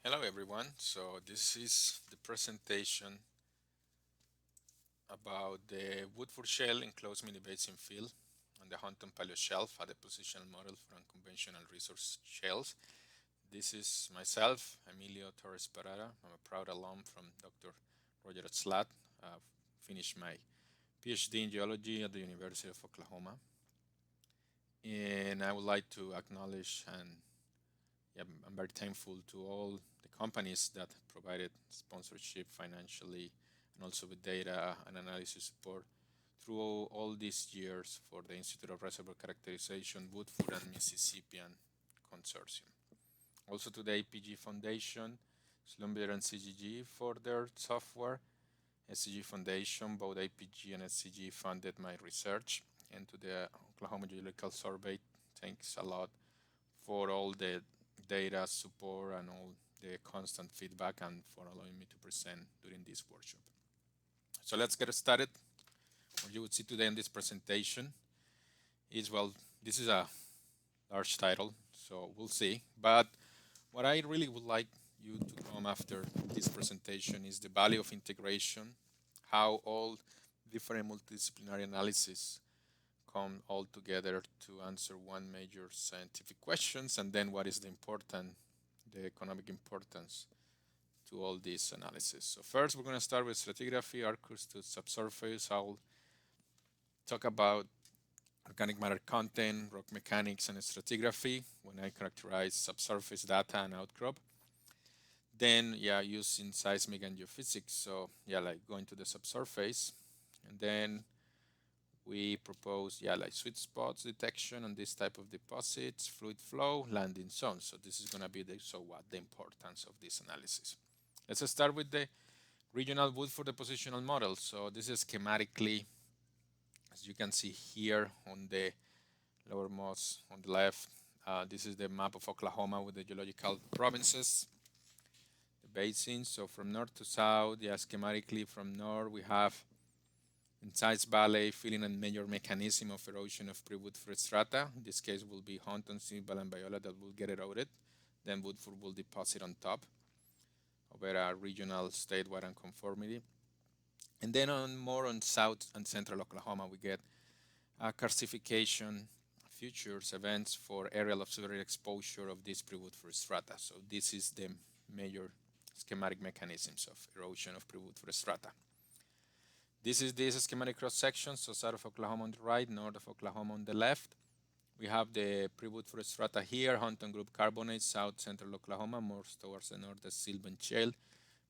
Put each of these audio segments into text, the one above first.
Hello everyone. So this is the presentation about the Woodford Shale enclosed mini-basin field on the Hunton Paleoshelf at a positional model for unconventional resource shales. This is myself, Emilio Torres. I'm a proud alum from Dr. Roger Slat. I've finished my PhD in geology at the University of Oklahoma. And I would like to acknowledge and I'm very thankful to all the companies that provided sponsorship financially and also with data and analysis support through all these years for the Institute of Reservoir Characterization, Woodford and Mississippian Consortium. Also to the APG Foundation, Schlumberger and CGG for their software. SCG Foundation, both APG and SCG funded my research. And to the Oklahoma Geological Survey, thanks a lot for all the data support and all the constant feedback and for allowing me to present during this workshop. So let's get started. What you would see today in this presentation is, well, this is a large title, so we'll see. But what I really would like you to come after this presentation is the value of integration, how all different multidisciplinary analysis come all together to answer one major scientific questions, and then what is the economic importance to all this analysis. So first we're going to start with stratigraphy, acoustic, subsurface. I'll talk about organic matter content, rock mechanics, and stratigraphy when I characterize subsurface data and outcrop. Then, using seismic and geophysics. So, like going to the subsurface. And then we propose, like sweet spots detection on this type of deposits, fluid flow, landing zones. So this is going to be the importance of this analysis. Let's start with the regional Woodford depositional model. So this is schematically, as you can see here on the lowermost on the left, this is the map of Oklahoma with the geological provinces, the basins. So from north to south, schematically from north we have Impedance Izpl filling a major mechanism of erosion of pre-Woodford strata. In this case will be Hunton, Izpl, and Viola that will get eroded. Then Woodford will deposit on top over a regional statewide unconformity. And then on south and central Oklahoma, we get karstification futures events for aerial observatory exposure of this pre-Woodford strata. So this is the major schematic mechanisms of erosion of pre-Woodford strata. This is this schematic cross-section, so south of Oklahoma on the right, north of Oklahoma on the left. We have the pre-Woodford strata here, Hunton Group Carbonate, south central Oklahoma, more towards the north, the Sylvan Shale,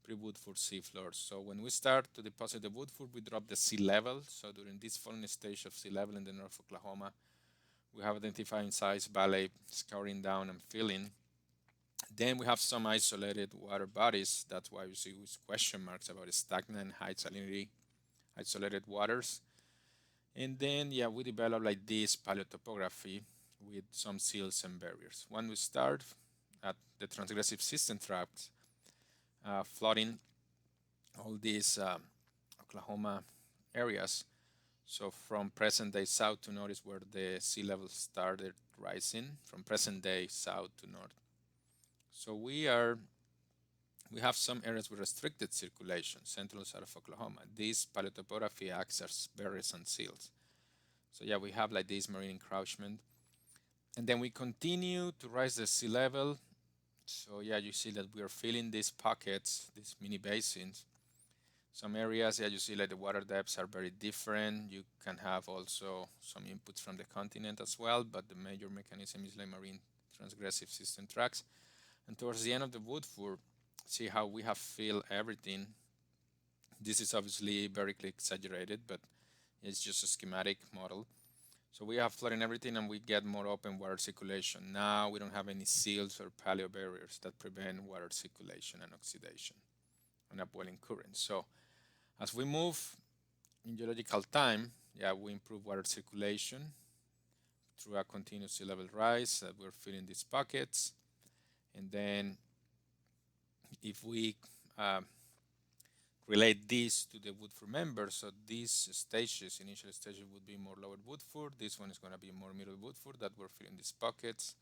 pre-Woodford seafloors. So when we start to deposit the Woodford, we drop the sea level. So during this falling stage of sea level in the north of Oklahoma, we have identified size valley, scouring down and filling. Then we have some isolated water bodies. That's why we see with question marks about stagnant high salinity isolated waters. And then, we develop like this paleotopography with some seals and barriers. When we start at the transgressive system tracts, flooding all these Oklahoma areas. So from present day south to north is where the sea level started rising, from present day south to north. So we have some areas with restricted circulation, central and south of Oklahoma. This paleotopography acts as barriers and seals. So we have like this marine encroachment. And then we continue to rise the sea level. So you see that we are filling these pockets, these mini basins. Some areas, you see like the water depths are very different. You can have also some inputs from the continent as well, but the major mechanism is like marine transgressive system tracts. And towards the end of the Woodford, see how we have filled everything. This is obviously very exaggerated, but it's just a schematic model. So we have flooding everything and we get more open water circulation. Now we don't have any seals or paleo barriers that prevent water circulation and oxidation and upwelling currents. So as we move in geological time, we improve water circulation through a continuous sea level rise that we're filling these pockets. And then if we relate this to the Woodford members, so these stages, initial stages would be more lower Woodford. This one is going to be more middle Woodford that we're filling these pockets.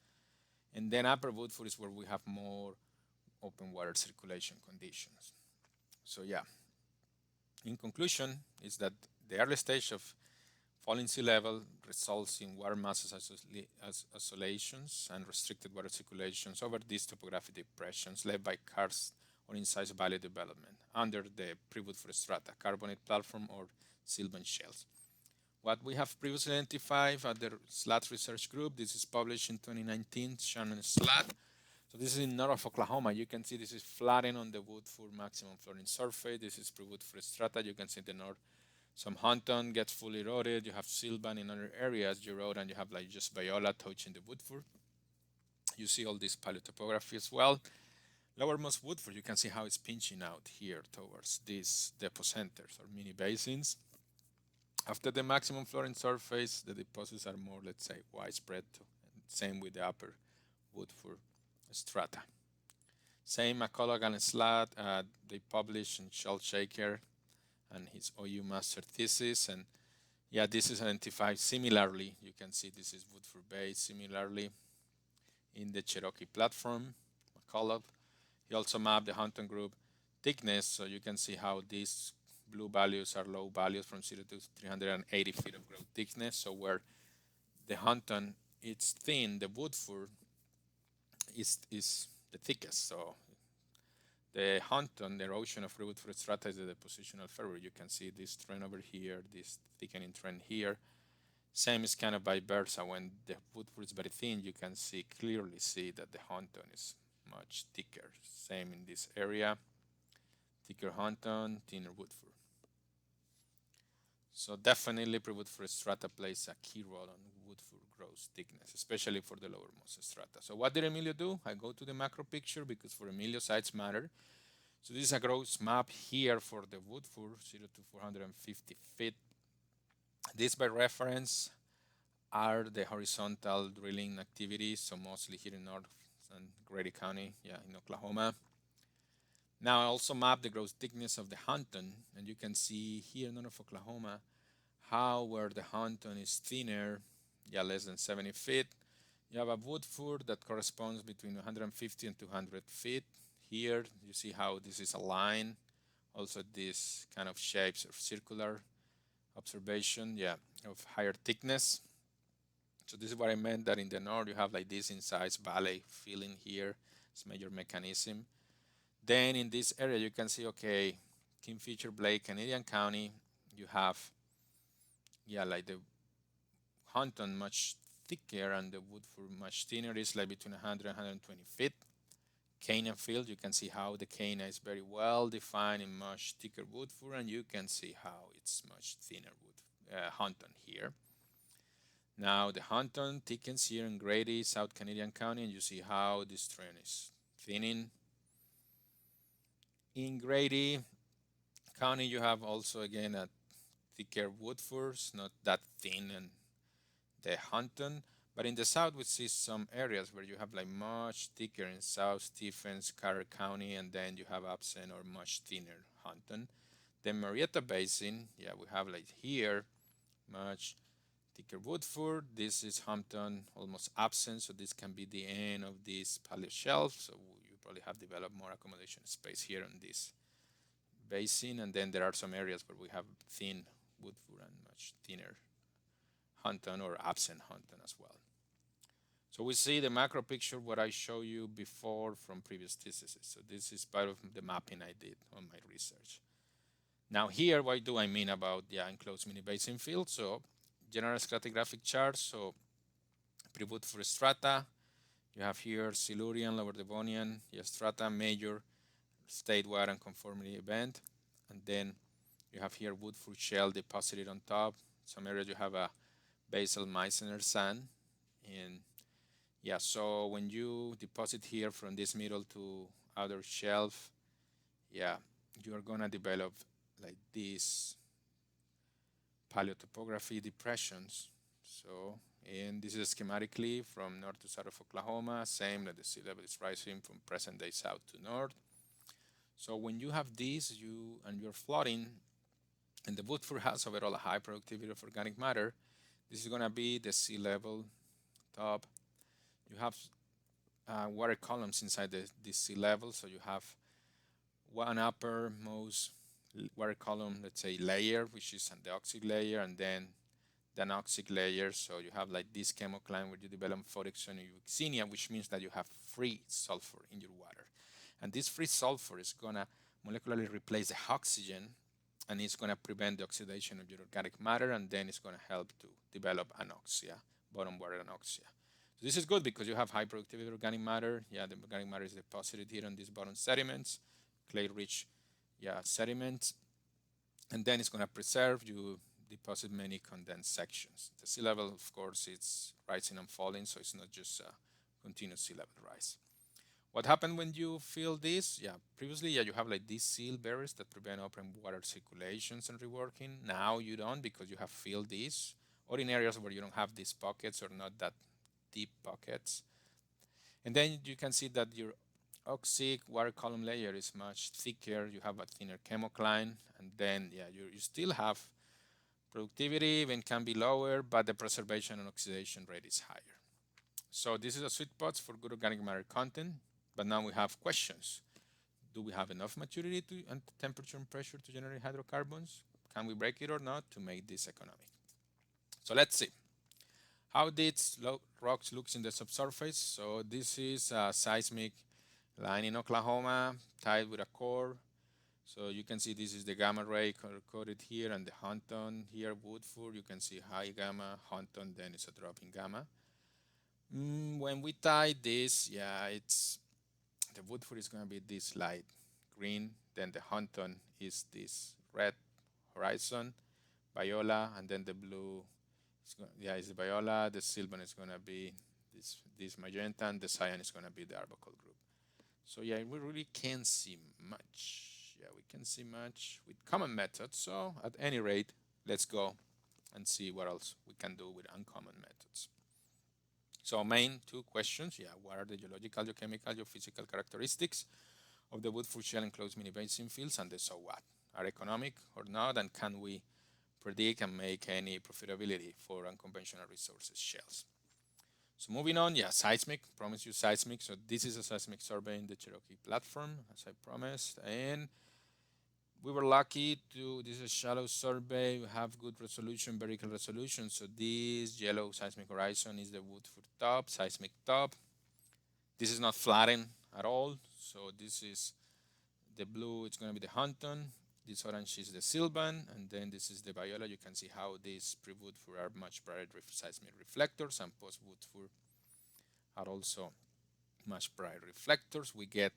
And then upper Woodford is where we have more open water circulation conditions. So yeah, in conclusion, is that the early stage of falling sea level results in water masses as oscillations and restricted water circulations over these topographic depressions led by karst or incised valley development under the pre-Woodford strata, carbonate platform or silvan shales. What we have previously identified at the SLAT research group, this is published in 2019, Shannon SLAT. So this is in north of Oklahoma. You can see this is flattening on the Woodford maximum flooring surface. This is pre-Woodford strata. You can see the north, some Hunton gets fully eroded. You have silvan in other areas you erode, and you have like just viola touching the Woodford. You see all this paleotopography as well. Lowermost Woodford, you can see how it's pinching out here towards these depot centers or mini basins. After the maximum flooring surface, the deposits are more, let's say, widespread. Same with the upper Woodford strata. Same Geological and SLAT, they published in Shale Shaker and his OU master thesis. And yeah, this is identified similarly. You can see this is Woodford Bay, similarly in the Cherokee platform, McCullough. He also mapped the Hunton group thickness, so you can see how these blue values are low values from 0 to 380 feet of ground thickness. So where the Hunton is thin, the Woodford is the thickest. So the Hunton, the erosion of Woodford strata is the depositional failure. You can see this trend over here, this thickening trend here. Same is kind of vice versa. When the Woodford is very thin, you can clearly see that the Hunton is much thicker. Same in this area, thicker Hunton, thinner Woodford. So definitely pre-Woodford strata plays a key role on Woodford growth thickness, especially for the lowermost strata. So what did Emilio do? I go to the macro picture because for Emilio sites matter. So this is a growth map here for the Woodford, 0 to 450 feet. This by reference are the horizontal drilling activities, so mostly here in North and Grady County, in Oklahoma. Now I also map the gross thickness of the Hunton, and you can see here in North Oklahoma how where the Hunton is thinner, less than 70 feet. You have a Woodford that corresponds between 150 and 200 feet. Here you see how this is aligned. Also this kind of shapes of circular observation, of higher thickness. So this is what I meant, that in the north you have like this incised valley filling here. It's major mechanism. Then in this area you can see, okay, Kingfisher, Blake, Canadian County, you have, like the Hunton much thicker and the Woodford much thinner. It's like between 100 and 120 feet. Cana field, you can see how the Cana is very well defined in much thicker Woodford, and you can see how it's much thinner Hunton here. Now the Hunton thickens here in Grady, South Canadian County, and you see how this trend is thinning. In Grady County, you have also again a thicker Woodfords, not that thin, and the Hunton. But in the south, we see some areas where you have like much thicker in South Stephens, Carter County, and then you have absent or much thinner Hunton. The Marietta Basin, we have like here much thicker Woodford. This is Hampton, almost absent, so this can be the end of this paleo shelf. So you probably have developed more accommodation space here on this basin, and then there are some areas where we have thin Woodford and much thinner Hunton or absent Hunton as well. So we see the macro picture, what I showed you before from previous theses. So this is part of the mapping I did on my research. Now here, what do I mean about the enclosed mini-basin field? So general stratigraphic chart, so pre-Woodford strata, you have here Silurian, Lower Devonian, strata, major statewide and conformity event, and then you have here Woodford shale deposited on top. Some areas you have a basal Meissner sand, and so when you deposit here from this middle to outer shelf, you are gonna develop like these paleotopography depressions. So, and this is schematically from north to south of Oklahoma, same that the sea level is rising from present day south to north. So when you have these, you're flooding, and the Woodford has overall a high productivity of organic matter, this is gonna be the sea level top. You have water columns inside the sea level. So you have one uppermost water column, let's say layer, which is the oxic layer, and then the anoxic layer. So you have like this chemocline where you develop photoxonic euxenia, which means that you have free sulfur in your water. And this free sulfur is gonna molecularly replace the oxygen, and it's gonna prevent the oxidation of your organic matter, and then it's gonna help to develop anoxia, bottom water anoxia. So this is good because you have high productivity organic matter. Yeah, the organic matter is deposited here on these bottom sediments, clay-rich, sediments, and then it's gonna preserve. You deposit many condensed sections. The sea level, of course, it's rising and falling, so it's not just a continuous sea level rise. What happened when you fill this? Previously, you have like these seal barriers that prevent open water circulations and reworking. Now you don't because you have filled these, or in areas where you don't have these pockets or not that deep pockets. And then you can see that your oxic water column layer is much thicker. You have a thinner chemocline, and then you still have productivity, even can be lower, but the preservation and oxidation rate is higher. So this is a sweet spot for good organic matter content. But now we have questions. Do we have enough maturity and temperature and pressure to generate hydrocarbons? Can we break it or not to make this economic? So let's see. How these rocks looks in the subsurface? So this is a seismic line in Oklahoma tied with a core. So you can see this is the gamma ray coded here, and the Hunton here, Woodford. You can see high gamma, Hunton, then it's a drop in gamma. When we tie this, it's the Woodford is going to be this light green, then the Hunton is this red horizon, Viola, and then the blue is the Viola, the Sylvan is going to be this magenta, and the cyan is going to be the Arbocol group. So we really can't see much. We can see much with common methods. So at any rate, let's go and see what else we can do with uncommon methods. So main two questions, what are the geological, geochemical, geophysical characteristics of the Woodford Shale enclosed mini-basin fields, and the so what? Are economic or not, and can we predict and make any profitability for unconventional resources shales? So moving on, seismic, promise you seismic. So this is a seismic survey in the Cherokee platform, as I promised, and we were lucky this is a shallow survey. We have good resolution, vertical resolution. So this yellow seismic horizon is the Woodford top, seismic top. This is not flattened at all. So this is the blue, it's going to be the Hunton. This orange is the Sylvan, and then this is the Viola. You can see how these pre-Woodford are much brighter seismic reflectors, and post-Woodford are also much brighter reflectors. We get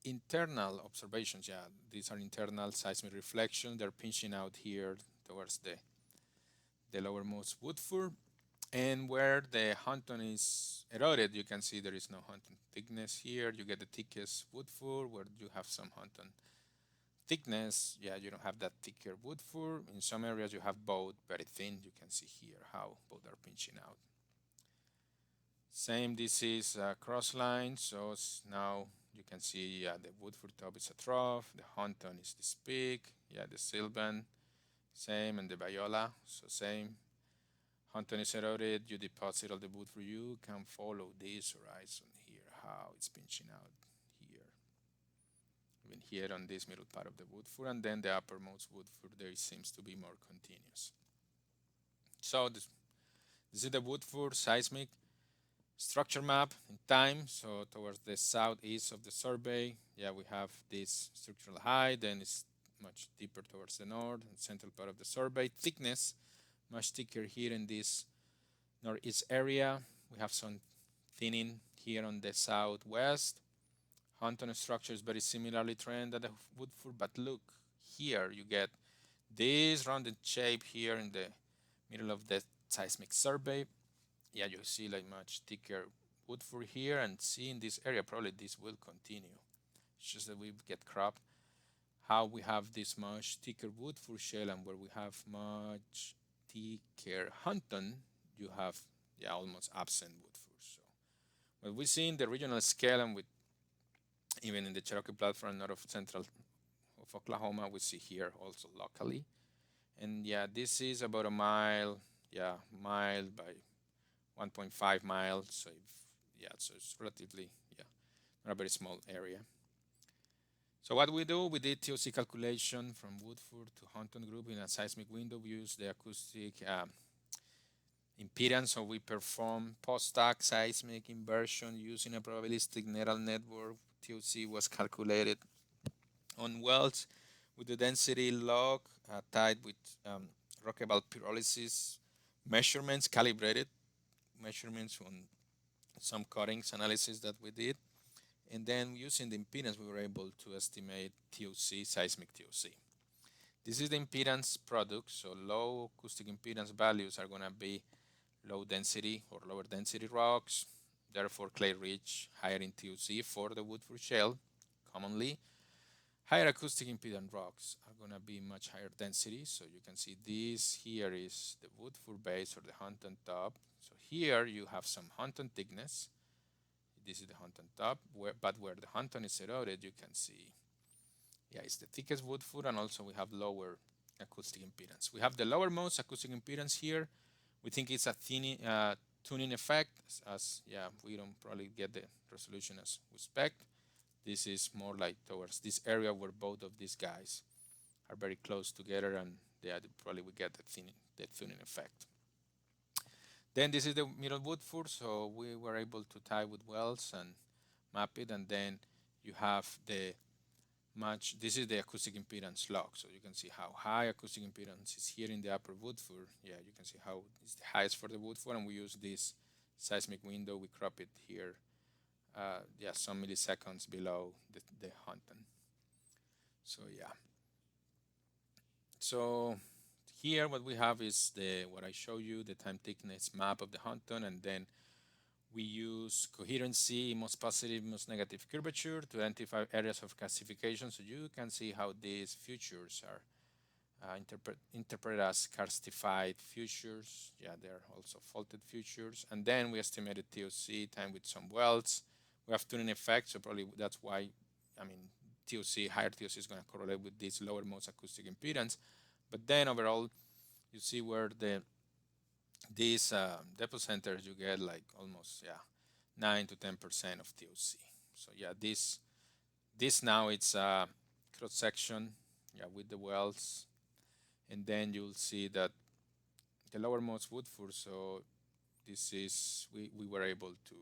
internal observations. These are internal seismic reflections. They're pinching out here towards the lowermost Woodford, and where the Hunton is eroded, you can see there is no Hunton thickness here. You get the thickest Woodford where you have some Hunton thickness. You don't have that thicker Woodford. In some areas you have both very thin. You can see here how both are pinching out. Same, this is a cross line. So now you can see the Woodford top is a trough, the Hunton is the Speake, the Sylvan, same, and the Viola, so same. Hunton is eroded, you deposit all the Woodford, you can follow this horizon here, how it's pinching out here. Even here on this middle part of the Woodford, and then the uppermost Woodford, there seems to be more continuous. So this is the Woodford seismic structure map in time. So towards the southeast of the survey, we have this structural height, then it's much deeper towards the north and central part of the survey. Thickness, much thicker here in this northeast area. We have some thinning here on the southwest. Hunton structure is very similarly trained at the Woodford, but look, here you get this rounded shape here in the middle of the seismic survey. You see like much thicker Woodford here, and see in this area, probably this will continue. It's just that we get cropped. How we have this much thicker Woodford shale, and where we have much thicker Hunton, you have almost absent Woodford. So what we see in the regional scale, and with even in the Cherokee platform north of central of Oklahoma, we see here also locally. And this is about a mile, mile by 1.5 miles. So if yeah, so it's relatively, yeah, not a very small area. So what we do, we did TOC calculation from Woodford to Hunton group in a seismic window. We use the acoustic impedance, so we perform post-hoc seismic inversion using a probabilistic neural network. TOC was calculated on wells with the density log tied with rockable pyrolysis measurements, calibrated measurements on some cuttings analysis that we did. And then using the impedance, we were able to estimate TOC, seismic TOC. This is the impedance product, so low acoustic impedance values are going to be low density or lower density rocks, therefore clay rich, higher in TOC for the Woodford Shale commonly. Higher acoustic impedance rocks are going to be much higher density. So you can see this here is the Woodford base or the Hunton top. So here you have some Hunton thickness. This is the Hunton top, but where the Hunton is eroded, you can see, yeah, it's the thickest Woodford, and also we have lower acoustic impedance. We have the lowermost acoustic impedance here. We think it's a tuning effect, as yeah, we don't probably get the resolution as we expect. This is more like towards this area where both of these guys are very close together, and yeah, probably we get the tuning effect. Then this is the middle Woodford, so we were able to tie with wells and map it, and then you have the this is the acoustic impedance log, so you can see how high acoustic impedance is here in the upper Woodford. Yeah, you can see how it's the highest for the Woodford, and we use this seismic window, we crop it here, yeah, some milliseconds below the Hunton. So yeah. So here what we have is what I show you, the time thickness map of the Hunton, and then we use coherency, most positive, most negative curvature to identify areas of calcification. So you can see how these features are interpreted as karstified features. Yeah, they're also faulted features. And then we estimated TOC time with some wells. We have tuning effect, so probably that's why, I mean, TOC, higher TOC is going to correlate with this lowermost acoustic impedance. But then overall, you see where these depot centers, you get like almost, yeah, 9 to 10% of TOC. So yeah, this now it's a cross section, yeah, with the wells, and then you'll see that the lowermost Woodford. So this is we were able to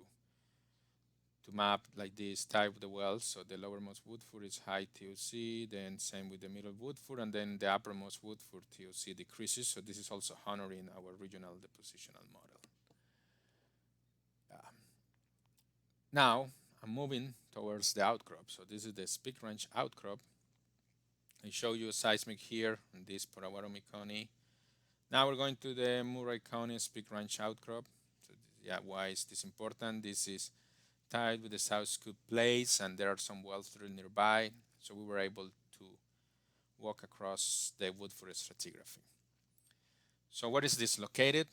map like this, type the wells. So the lowermost Woodford is high TOC, then same with the middle Woodford, and then the uppermost Woodford TOC decreases. So this is also honoring our regional depositional model. Now I'm moving towards the outcrop. So this is the Speake Ranch outcrop. I show you a seismic here in this Potawatomi County. Now we're going to the Murray County Speake Ranch outcrop. So yeah, why is this important? This is tied with the South Scoop Plains, and there are some wells drilled nearby. So we were able to walk across the Woodford stratigraphy. So where is this located?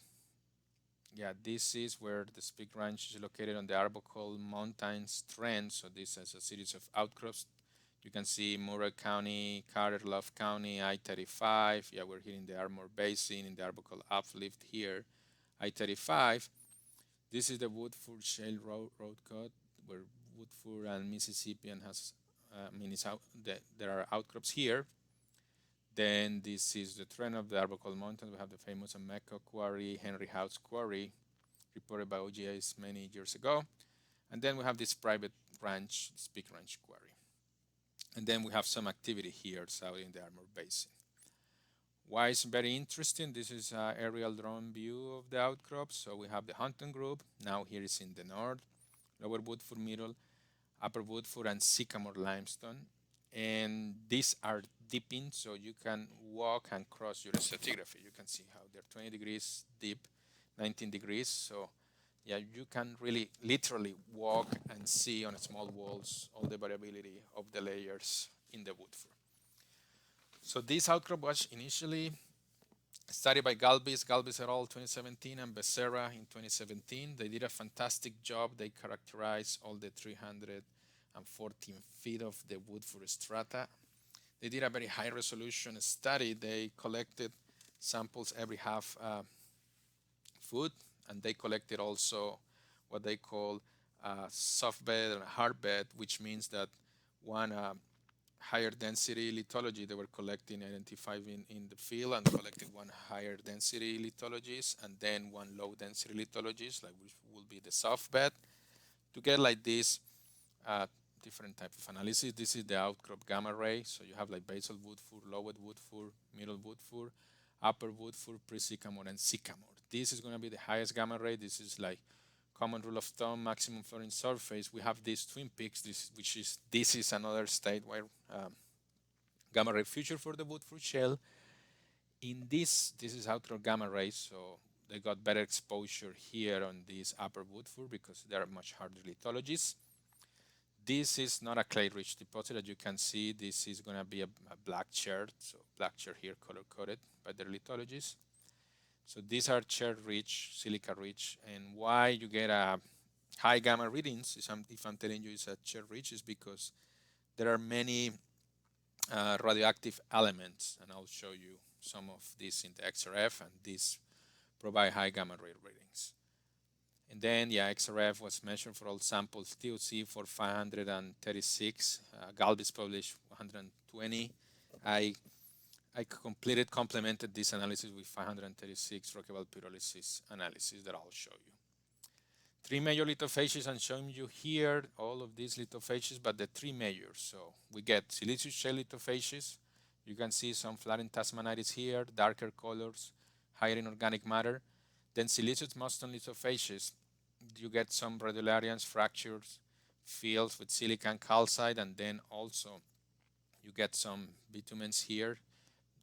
Yeah, this is where the Speake Ranch is located on the Arbuckle Mountains trend. So this is a series of outcrops. You can see Murray County, Carter, Love County, I-35. Yeah, we're here in the Armour Basin, in the Arbuckle uplift here. I-35. This is the Woodford Shale Road cut, where Woodford and Mississippian has, there are outcrops here. Then this is the trend of the Arbuckle Mountains. We have the famous Ameco Quarry, Henry House Quarry, reported by OGIs many years ago. And then we have this private ranch, Speake Ranch Quarry. And then we have some activity here south in the Armour Basin. Why it's very interesting, this is an aerial drone view of the outcrops. So we have the Hunton group, now here is in the north, lower Woodford middle, upper Woodford and Sycamore limestone. And these are dipping, so you can walk and cross your stratigraphy. You can see how they're 20 degrees deep, 19 degrees. So yeah, you can really literally walk and see on small walls all the variability of the layers in the Woodford. So this outcrop was initially studied by Galvis et al. 2017 and Becerra in 2017. They did a fantastic job. They characterized all the 314 feet of the Woodford strata. They did a very high resolution study. They collected samples every half foot, and they collected also what they call soft bed and a hard bed, which means that one higher density lithology they were collecting, identifying in the field, and collected one higher density lithologies and then one low density lithologies, like which will be the soft bed, to get like this different type of analysis. This is the outcrop gamma ray. So you have like basal Woodford, lower Woodford, middle Woodford, upper Woodford, pre-sycamore, and sycamore. This is going to be the highest gamma ray. This is like common rule of thumb, maximum fluorine surface. We have these twin peaks, this is another statewide gamma ray feature for the Woodford Shale. In this is outcrop gamma rays, so they got better exposure here on this upper Woodford because they are much harder lithologies. This is not a clay-rich deposit. As you can see, this is going to be a black chert, so black chert here color-coded by their lithologies. So these are chert-rich, silica-rich, and why you get a high gamma readings, if I'm telling you it's a chert-rich, is because there are many radioactive elements, and I'll show you some of these in the XRF, and these provide high gamma ray readings. And then, XRF was measured for all samples, TOC for 536, Galvis published 120. I complemented this analysis with 536 Rockwell pyrolysis analysis that I'll show you. Three major lithophases I'm showing you here, all of these lithophases, but the three major. So we get siliceous shale lithophases. You can see some flattened Tasmanitis here, darker colors, higher inorganic matter. Then siliceous mudstone lithophases. You get some radiolarians, fractures, fields with silicon calcite, and then also you get some bitumens here.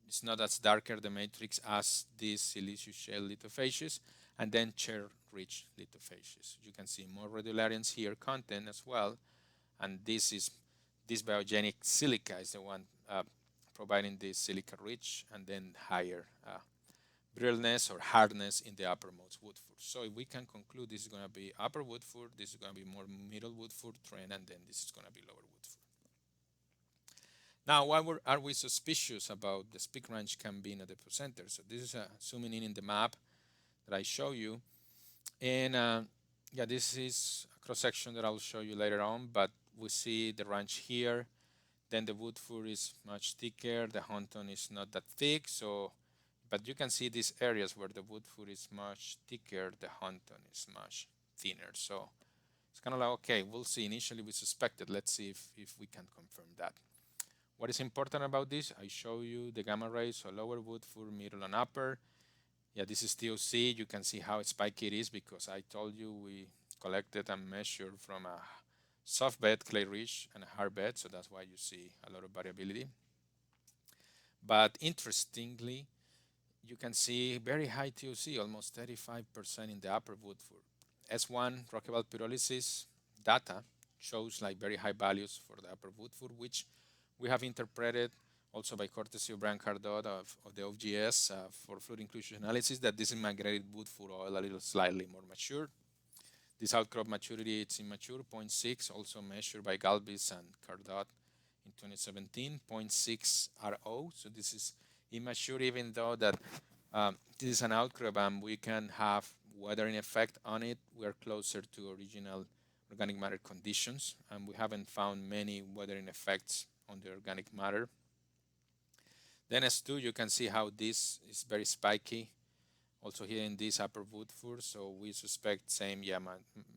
It's not as darker the matrix as these siliceous shale lithophases, and then chert-rich lithophases. You can see more radiolarians here, content as well, and this biogenic silica is the one providing this silica-rich and then higher brittleness or hardness in the uppermost Woodford. So if we can conclude this is going to be upper Woodford, this is going to be more middle Woodford trend, and then this is going to be lower Woodford. Now, why are we suspicious about the Speake Ranch can be in a depot center? So this is zooming in the map that I show you. And this is a cross-section that I'll show you later on, but we see the ranch here. Then the Woodford is much thicker. The Hunton is not that thick. But you can see these areas where the Woodford is much thicker, the Hunton is much thinner. So it's kind of like, okay, we'll see. Initially we suspected. Let's see if we can confirm that. What is important about this? I show you the gamma rays, so lower Woodford, middle, and upper. This is TOC. You can see how spiky it is because I told you we collected and measured from a soft bed, clay rich, and a hard bed, so that's why you see a lot of variability. But interestingly, you can see very high TOC, almost 35% in the upper Woodford. S1 Rockwell pyrolysis data shows like very high values for the upper Woodford, which we have interpreted also by courtesy of Brian Cardot of the OGS for fluid inclusion analysis that this is migrated Woodford oil a little slightly more mature. This outcrop maturity, it's immature, 0.6, also measured by Galvis and Cardot in 2017, 0.6 RO. So this is immature, even though that this is an outcrop and we can have weathering effect on it. We are closer to original organic matter conditions, and we haven't found many weathering effects on the organic matter. Then S2, you can see how this is very spiky. Also here in this upper Woodford, so we suspect same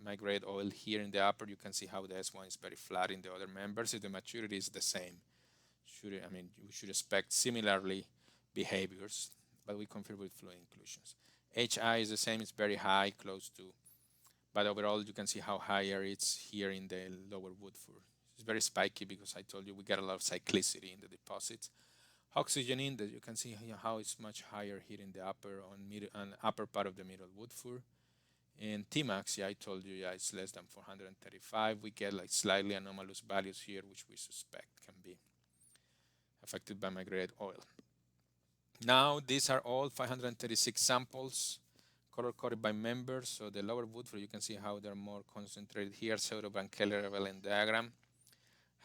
migrate oil here in the upper. You can see how the S1 is very flat in the other members. If the maturity is the same, we should expect similarly behaviors, but we confirm with fluid inclusions. HI is the same, it's very high, close to, but overall you can see how higher it's here in the lower Woodford. It's very spiky because I told you we get a lot of cyclicity in the deposits. Oxygen index, you can see how it's much higher here in the upper part of the middle Woodford. And Tmax, I told you, it's less than 435. We get like slightly anomalous values here, which we suspect can be affected by migrated oil. Now, these are all 536 samples, color-coded by members. So the lower Woodford, you can see how they're more concentrated here, Pseudo-Van Keller-Venn diagram.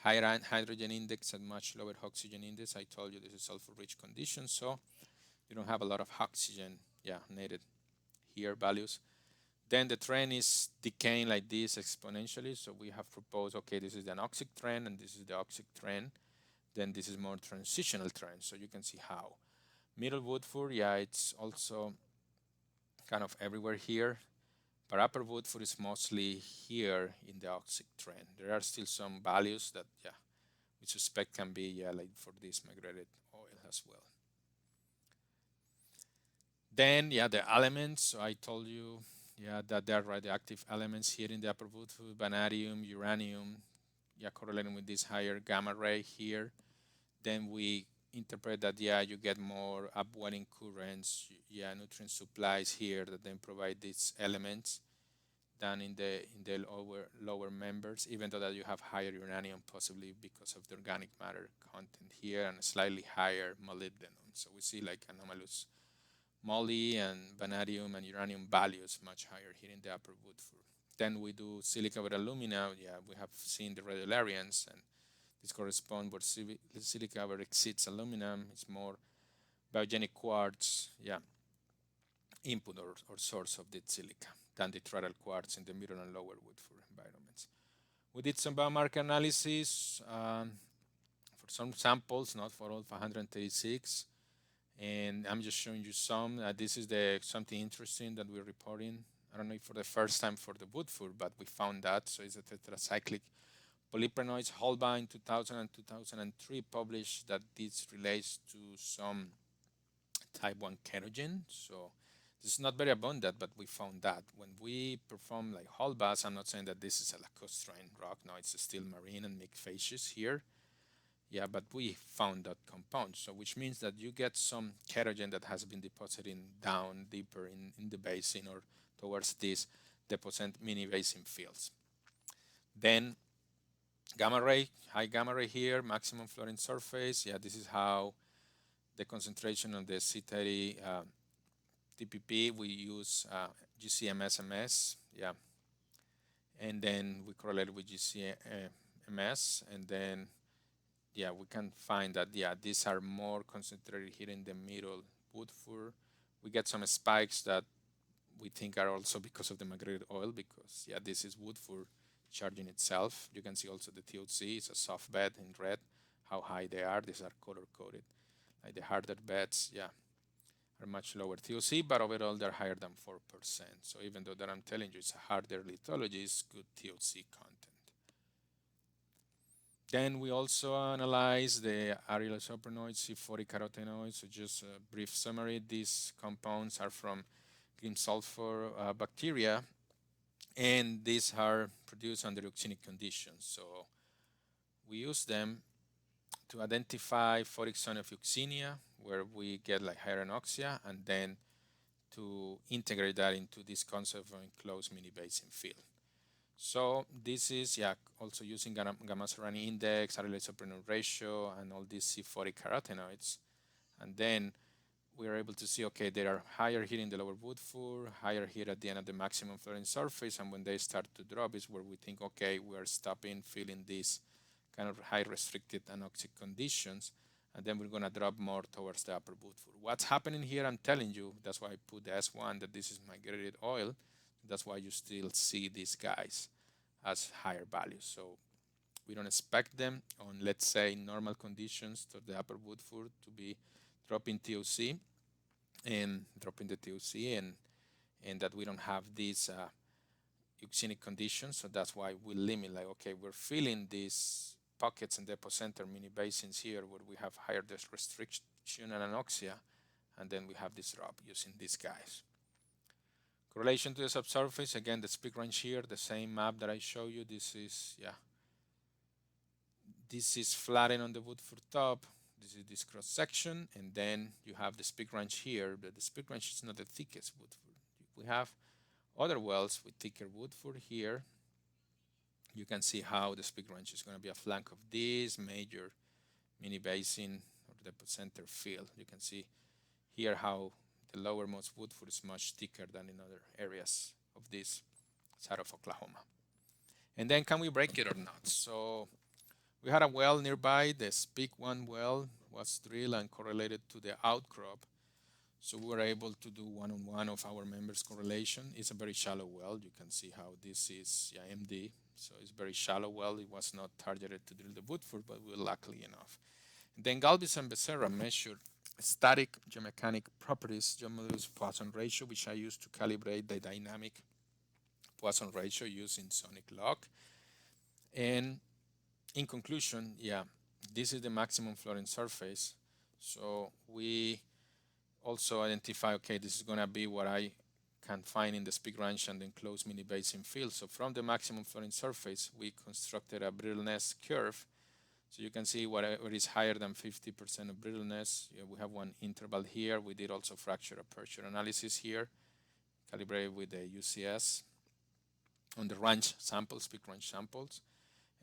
Higher hydrogen index and much lower oxygen index. I told you this is sulfur-rich conditions, so you don't have a lot of oxygen, needed here values. Then the trend is decaying like this exponentially. So we have proposed, okay, this is the anoxic trend and this is the oxic trend. Then this is more transitional trend. So you can see how. Middle Woodford, yeah, it's also kind of everywhere here. But upper Woodford is mostly here in the oxic trend. There are still some values that, yeah, we suspect can be, yeah, like for this migrated oil as well. Then, yeah, the elements. So I told you, yeah, that there are radioactive elements here in the upper Woodford, vanadium, uranium, yeah, correlating with this higher gamma ray here. Then we interpret that, yeah, you get more upwelling currents, yeah, nutrient supplies here that then provide these elements than in the lower members, even though that you have higher uranium, possibly because of the organic matter content here, and slightly higher molybdenum. So we see like anomalous moly and vanadium and uranium values much higher here in the upper Woodford. Then we do silica with alumina. Yeah, we have seen the radiolarians, and this corresponds where silica where exceeds aluminum. It's more biogenic quartz, yeah, input or source of the silica than the trial quartz in the middle and lower Woodford environments. We did some biomarker analysis for some samples, not for all 536. And I'm just showing you some. This is something interesting that we're reporting. I don't know if for the first time for the Woodford, but we found that. So it's a tetracyclic polyprenoids. Holba in 2000 and 2003 published that this relates to some type 1 ketogen. So this is not very abundant, but we found that. When we perform like Holbas, I'm not saying that this is a lacustrine rock. No, it's still marine and mixed facies here. Yeah, but we found that compound, so which means that you get some ketogen that has been depositing down deeper in the basin or towards these deposit mini-basin fields. Then gamma ray, high gamma ray here, maximum fluorine surface. Yeah, this is how the concentration on the C30 TPP, we use GCMS-MS, yeah, and then we correlate with GCMS, and then yeah, we can find that, yeah, these are more concentrated here in the middle Woodford. We get some spikes that we think are also because of the migrated oil, because, yeah, this is Woodford charging itself. You can see also the TOC is a soft bed in red, how high they are. These are color-coded. Like the harder beds, yeah, are much lower TOC, but overall they're higher than 4%. So even though that I'm telling you it's a harder lithology, it's good TOC content. Then we also analyze the arylosoprenoids, C40 carotenoids. So just a brief summary, these compounds are from green sulfur bacteria, and these are produced under euxinic conditions. So we use them to identify phoric zone of euxinia, where we get like higher anoxia, and then to integrate that into this concept of enclosed mini-basin field. So this is, yeah, also using gamma-Sorani index, aryl-isoprene ratio, and all these C40 carotenoids. And then we are able to see, okay, they are higher here in the lower Woodford, higher here at the end of the maximum fluorine surface, and when they start to drop is where we think, okay, we are stopping feeling these kind of high restricted anoxic conditions, and then we're gonna drop more towards the upper Woodford. What's happening here, I'm telling you, that's why I put the S1, that this is migrated oil. That's why you still see these guys as higher values. So we don't expect them on, let's say, normal conditions to the upper Woodford to be dropping TOC and dropping the TOC, and that we don't have these euxinic conditions. So that's why we limit, like, okay, we're feeling these pockets in the epicenter mini basins here where we have higher restriction and anoxia, and then we have this drop using these guys. Correlation to the subsurface, again, the Speake Ranch here, the same map that I show you. This is, yeah, this is flattened on the Woodford top. This is this cross section, and then you have the Speake Ranch here, but the Speake Ranch is not the thickest Woodford. We have other wells with thicker Woodford here. You can see how the Speake Ranch is going to be a flank of this major mini basin or the center field. You can see here how the lowermost Woodford is much thicker than in other areas of this side of Oklahoma. And then can we break it or not? So we had a well nearby. The Speake 1 well was drilled and correlated to the outcrop. So we were able to do one-on-one of our members correlation. It's a very shallow well. You can see how this is MD. So it's very shallow well. It was not targeted to drill the Woodford, but we were lucky enough. And then Galvis and Becerra measured static geomechanic properties, geomodulus Poisson ratio, which I use to calibrate the dynamic Poisson ratio using sonic log. And in conclusion, this is the maximum flowing surface. So we also identify, okay, this is going to be what I can find in the Speake Ranch and the enclosed mini-basin field. So from the maximum flowing surface, we constructed a brittleness curve. So you can see whatever is higher than 50% of brittleness. We have one interval here. We did also fracture aperture analysis here, calibrated with the UCS on the ranch samples, Speake Ranch samples.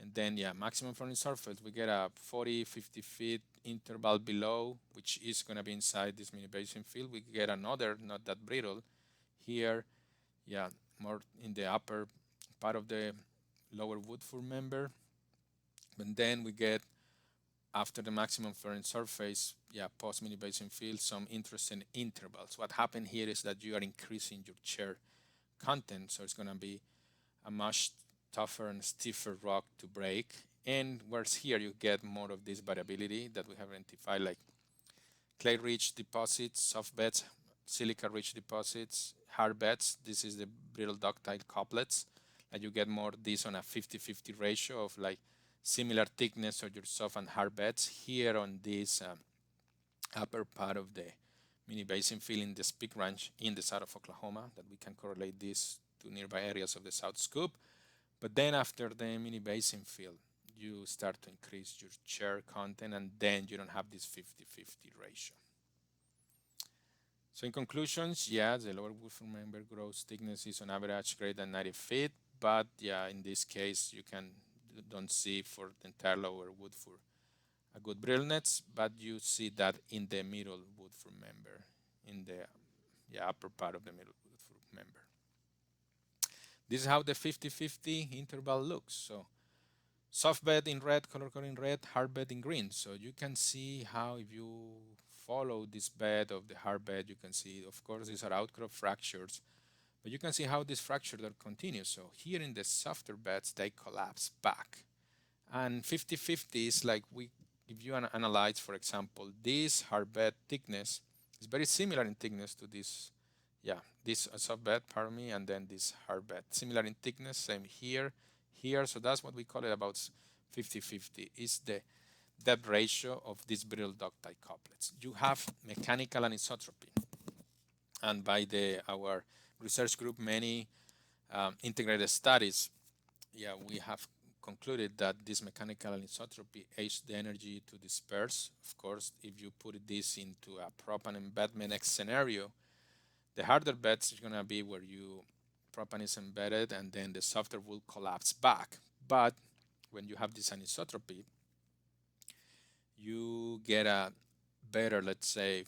And then, maximum flowing surface, we get a 40, 50 feet interval below, which is going to be inside this mini-basin field. We get another, not that brittle, here, more in the upper part of the lower Woodford member. And then we get, after the maximum flowing surface, post mini-basin field, some interesting intervals. What happened here is that you are increasing your shear content, so it's going to be a much tougher and stiffer rock to break. And whereas here you get more of this variability that we have identified, like clay-rich deposits, soft beds, silica-rich deposits, hard beds. This is the brittle ductile couplets. And you get more this on a 50-50 ratio of like similar thickness of your soft and hard beds here on this upper part of the mini basin field in the Speake Ranch in the south of Oklahoma, that we can correlate this to nearby areas of the South Scoop. But then after the mini basin field, you start to increase your shear content, and then you don't have this 50-50 ratio. So in conclusions, the lower Woodford member gross thickness is on average greater than 90 feet, but in this case you don't see for the entire lower Woodford a good brittleness, but you see that in the middle Woodford member, in the upper part of the middle Woodford member. This is how the 50-50 interval looks. So soft bed in red, color code in red, hard bed in green. So you can see how, if you follow this bed of the hard bed, you can see, of course, these are outcrop fractures, but you can see how these fractures are continuous. So here in the softer beds, they collapse back. And 50-50 is like, if you analyze, for example, this hard bed thickness is very similar in thickness to this, this soft bed, pardon me, and then this hard bed. Similar in thickness, same here. So that's what we call it about 50-50, is the depth ratio of these brittle ductile couplets. You have mechanical anisotropy. And by our research group, many integrated studies, we have concluded that this mechanical anisotropy aids the energy to disperse. Of course, if you put this into a propan embedment X scenario, the harder beds is going to be where propan is embedded and then the softer will collapse back. But when you have this anisotropy, you get a better, let's say,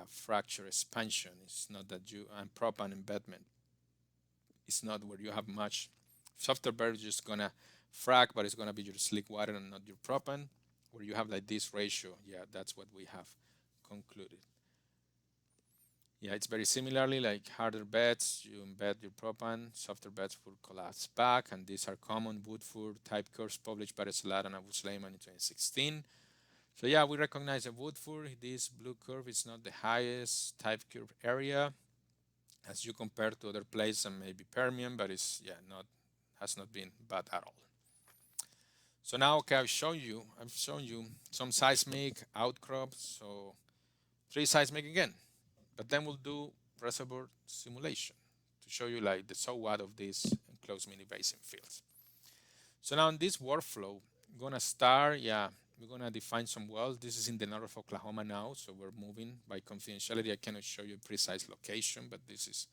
fracture expansion. It's not that and propan embedment. It's not where you have much softer bed, just gonna frac, but it's gonna be your slick water and not your propan. Where you have like this ratio, that's what we have concluded. It's very similarly like harder beds, you embed your propan, softer beds will collapse back, and these are common Woodford type curves published by Salat and Abu Suleiman in 2016. So we recognize that Woodford, this blue curve is not the highest type curve area as you compare to other places and maybe Permian, but it's has not been bad at all. So now I've shown you some seismic outcrops, so 3 seismic again. But then we'll do reservoir simulation to show you like the so what of these enclosed mini basin fields. So now in this workflow, I'm gonna start, we're gonna define some wells. This is in the north of Oklahoma now, so we're moving by confidentiality. I cannot show you a precise location, but this is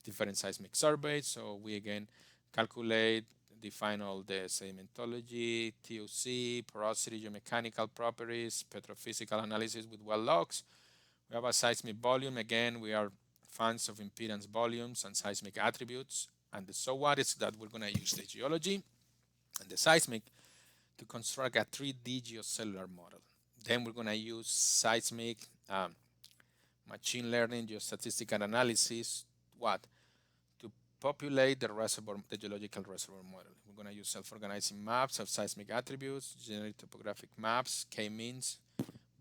different seismic surveys. So we again calculate, define all the sedimentology, TOC, porosity, geomechanical properties, petrophysical analysis with well logs. We have a seismic volume. Again, we are fans of impedance volumes and seismic attributes. And the so what is that we're going to use the geology and the seismic to construct a 3D geocellular model. Then we're going to use seismic machine learning, geostatistical analysis, what? To populate the reservoir, the geological reservoir model. We're going to use self-organizing maps of seismic attributes, generate topographic maps, k-means,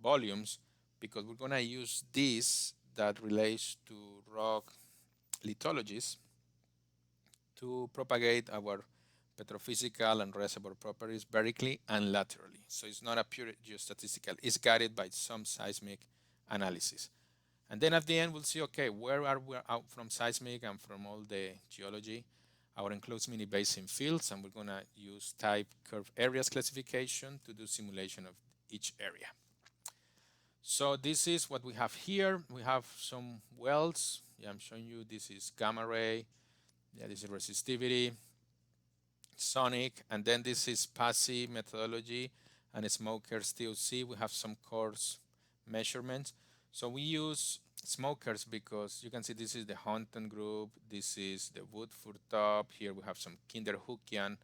volumes, because we're going to use this that relates to rock lithologies to propagate our petrophysical and reservoir properties vertically and laterally. So it's not a pure geostatistical, it's guided by some seismic analysis. And then at the end, we'll see, okay, where are we out from seismic and from all the geology, our enclosed mini-basin fields, and we're gonna use type curve areas classification to do simulation of each area. So this is what we have here. We have some wells. Yeah, I'm showing you, this is gamma ray. Yeah, this is resistivity, sonic, and then this is passive methodology and smokers TOC. We have some coarse measurements. So we use smokers because you can see this is the Hunton group, this is the Woodford top, here we have some Kinderhookian.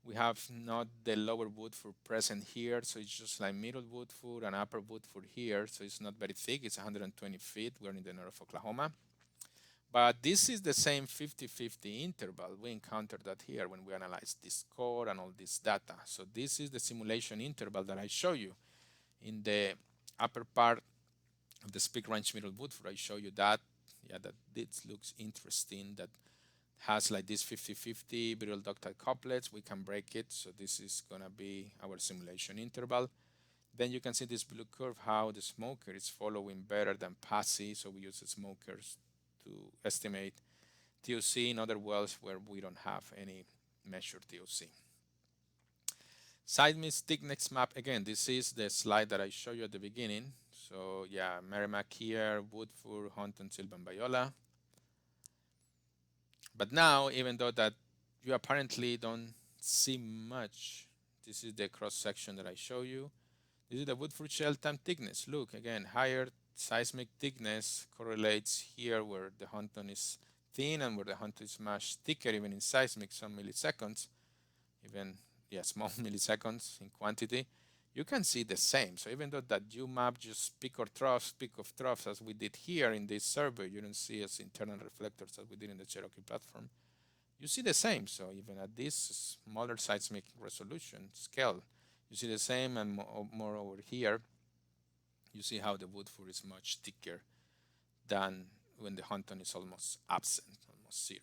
We have not the lower Woodford present here, so it's just like middle Woodford and upper Woodford here, so it's not very thick, it's 120 feet, we're in the north of Oklahoma. But this is the same 50-50 interval. We encountered that here when we analyzed this core and all this data. So this is the simulation interval that I show you. In the upper part of the Speake Ranch Middle Woodford, I show you that. Yeah, that this looks interesting. That has like this 50-50 viral ductile couplets. We can break it. So this is gonna be our simulation interval. Then you can see this blue curve, how the smoker is following better than PASI. So we use the smokers to estimate TOC in other wells where we don't have any measured TOC. Seismic thickness map, again, this is the slide that I showed you at the beginning. So yeah, Merrimack here, Woodford, Hunton, Silva, and Biola. But now, even though that you apparently don't see much, this is the cross section that I show you. This is the Woodford Shale time thickness. Look, again, higher seismic thickness correlates here where the Hunton is thin and where the Hunton is much thicker, even in seismic, some milliseconds, even small milliseconds in quantity. You can see the same. So even though that you map just peak of troughs as we did here in this survey, you don't see as internal reflectors as we did in the Cherokee platform. You see the same. So even at this smaller seismic resolution scale, you see the same, and more over here, you see how the Woodford is much thicker than when the Hunton is almost absent, almost zero.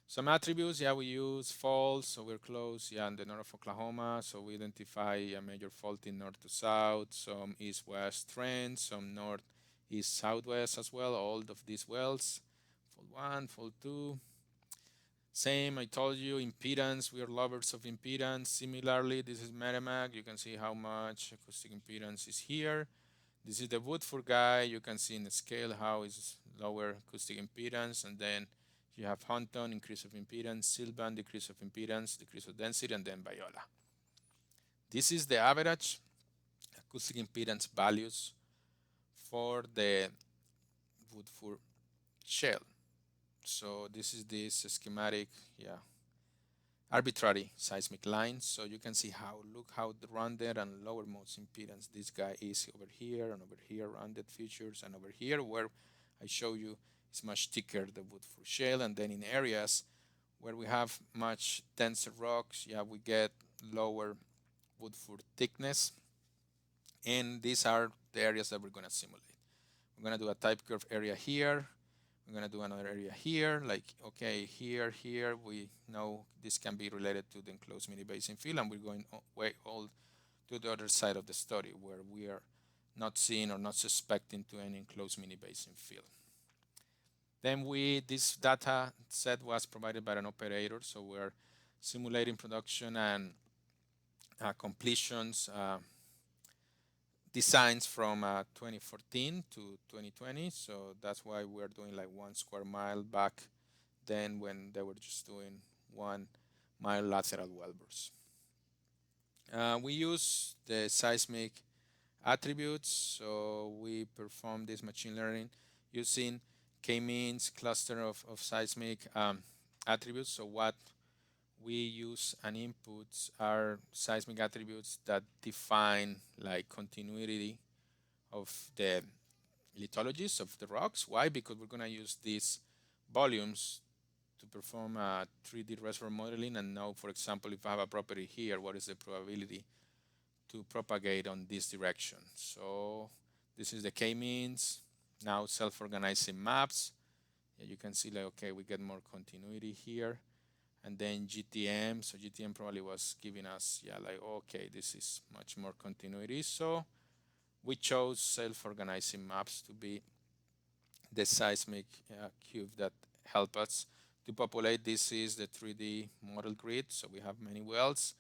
Some attributes, yeah, we use faults, so we're close, yeah, in the north of Oklahoma, so we identify a major fault in north to south, some east-west trends, some north-east-southwest as well, all of these wells, fault 1, fault 2. Same, I told you, impedance, we are lovers of impedance. Similarly, this is Merrimack, you can see how much acoustic impedance is here. This is the Woodford guy, you can see in the scale how is lower acoustic impedance, and then you have Hunton, increase of impedance, Sylvan, decrease of impedance, decrease of density, and then Biola. This is the average acoustic impedance values for the Woodford Shale. So this is this schematic, arbitrary seismic lines. So you can see how, look how the rounded and lowermost impedance this guy is over here and over here, rounded features, and over here where I show you it's much thicker, the Woodford Shale. And then in areas where we have much denser rocks, we get lower Woodford thickness. And these are the areas that we're going to simulate. We're going to do a type curve area here. We're going to do another area here, like, okay, here, we know this can be related to the enclosed mini-basin field, and we're going way all to the other side of the study where we are not seeing or not suspecting to any enclosed mini-basin field. Then this data set was provided by an operator, so we're simulating production and completions designs from 2014 to 2020, so that's why we're doing like 1 square mile back then when they were just doing 1 mile lateral wellbores. We use the seismic attributes, so we perform this machine learning using k-means cluster of seismic attributes. So what we use and inputs are seismic attributes that define like continuity of the lithologies of the rocks. Why? Because we're going to use these volumes to perform a 3D reservoir modeling and know, for example, if I have a property here, what is the probability to propagate on this direction. So this is the k-means, now self-organizing maps. Yeah, you can see like, okay, we get more continuity here. And then GTM, so GTM probably was giving us, yeah, like, okay, this is much more continuity. So we chose self-organizing maps to be the seismic cube that help us to populate. This is the 3D model grid. So we have many wells.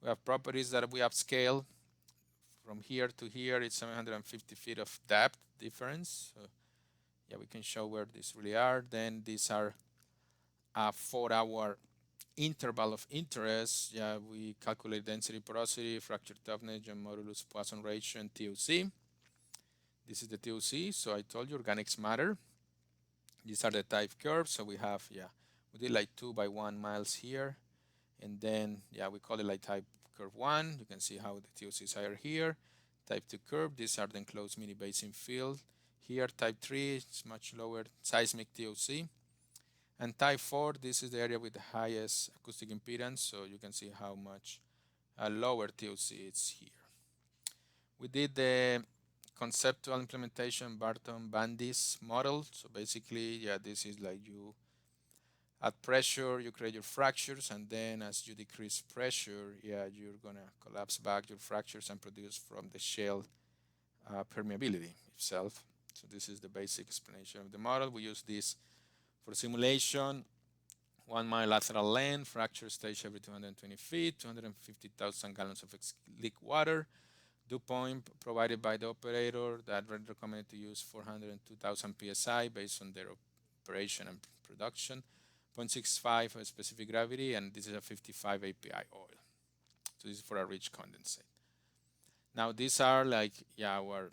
We have properties that we upscale from here to here. It's 750 feet of depth difference. So yeah, we can show where these really are. Then these are a 4-hour interval of interest. Yeah, we calculate density, porosity, fracture toughness, John modulus, Poisson ratio, and TOC. This is the TOC. So I told you organics matter. These are the type curves. So we have, yeah, we did like 2 by 1 miles here. And then, yeah, we call it like type curve 1. You can see how the TOCs are here. Type 2 curve, these are the enclosed mini-basin field. Here, type 3 is much lower seismic TOC. And type 4, this is the area with the highest acoustic impedance. So you can see how much lower TOC is here. We did the conceptual implementation Barton-Bandis model. So basically, yeah, this is like you at pressure, you create your fractures, and then as you decrease pressure, yeah, you're gonna collapse back your fractures and produce from the shale permeability itself. So this is the basic explanation of the model. We use this for simulation. 1 mile lateral length, fracture stage every 220 feet, 250,000 gallons of leak water. Dew point provided by the operator that recommended to use 402,000 psi based on their operation and production. 0.65 of specific gravity, and this is a 55 API oil. So this is for a rich condensate. Now these are like, yeah, our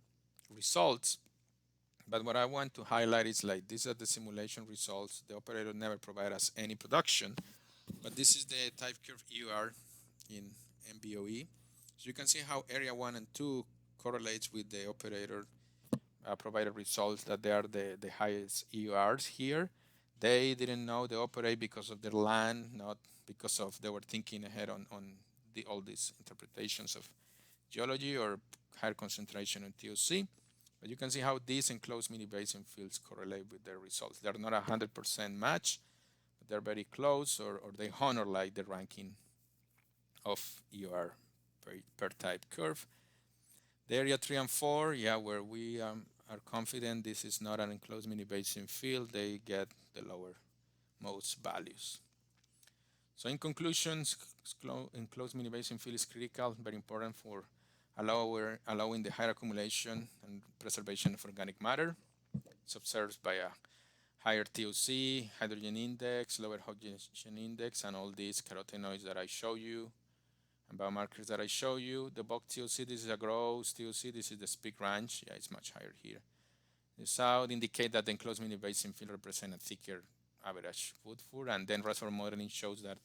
results. But what I want to highlight is like, these are the simulation results. The operator never provided us any production, but this is the type curve EUR in MBOE. So you can see how area 1 and 2 correlates with the operator provided results, that they are the highest EURs here. They didn't know the operate because of their land, not because of they were thinking ahead on all these interpretations of geology or higher concentration on TOC. But you can see how these enclosed mini-basin fields correlate with their results. They're not 100% match, but they're very close, or they honor like the ranking of EUR per type curve. The area 3 and 4, yeah, where we are confident this is not an enclosed mini-basin field, they get the lower most values. So in conclusion, enclosed mini-basin field is critical, very important for allowing the higher accumulation and preservation of organic matter. It's observed by a higher TOC, hydrogen index, lower oxygen index, and all these carotenoids that I show you, and biomarkers that I show you. The bulk TOC, this is a gross TOC, this is the Speake Ranch, yeah, it's much higher here. The south indicate that the enclosed mini-basin field represents a thicker average Woodford, and then reservoir modeling shows that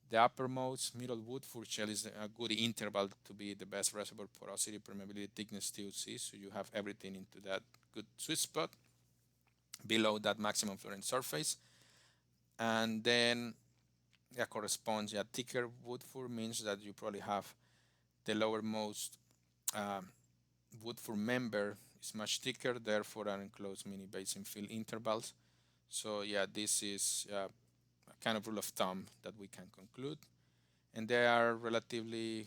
the uppermost middle Woodford shale is a good interval to be the best reservoir porosity, permeability, thickness, TOC, so you have everything into that good sweet spot below that maximum fluorescent surface. And then that corresponds, yeah, thicker Woodford means that you probably have the lowermost Woodford member is much thicker, therefore an enclosed mini-basin field intervals. So yeah, this is a kind of rule of thumb that we can conclude. And they are relatively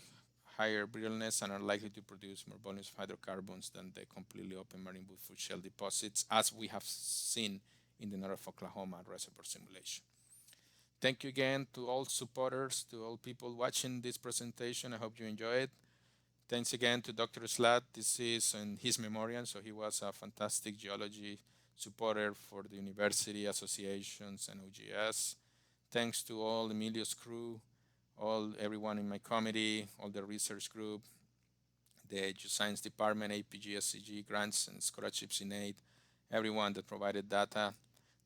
higher brittleness and are likely to produce more volumes of hydrocarbons than the completely open marine Woodford shale deposits, as we have seen in the North of Oklahoma reservoir simulation. Thank you again to all supporters, to all people watching this presentation. I hope you enjoy it. Thanks again to Dr. Slat. This is in his memorial, so he was a fantastic geology supporter for the university, associations, and OGS. Thanks to all Emilio's crew, everyone in my committee, all the research group, the Geoscience Department, APG, SCG, grants, and scholarships in aid, everyone that provided data,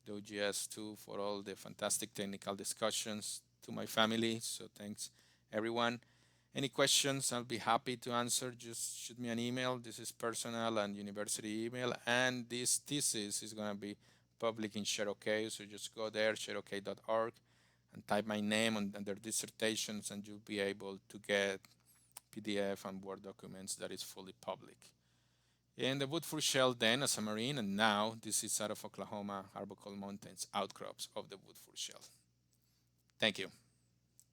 the OGS too, for all the fantastic technical discussions, to my family, so thanks everyone. Any questions, I'll be happy to answer. Just shoot me an email. This is personal and university email. And this thesis is going to be public in Geochemical. So just go there, geochemical.org, and type my name under dissertations, and you'll be able to get PDF and Word documents that is fully public. In the Woodford Shale then as a marine, and now this is out of Oklahoma, Arbor Mountains, outcrops of the Woodford Shale. Thank you.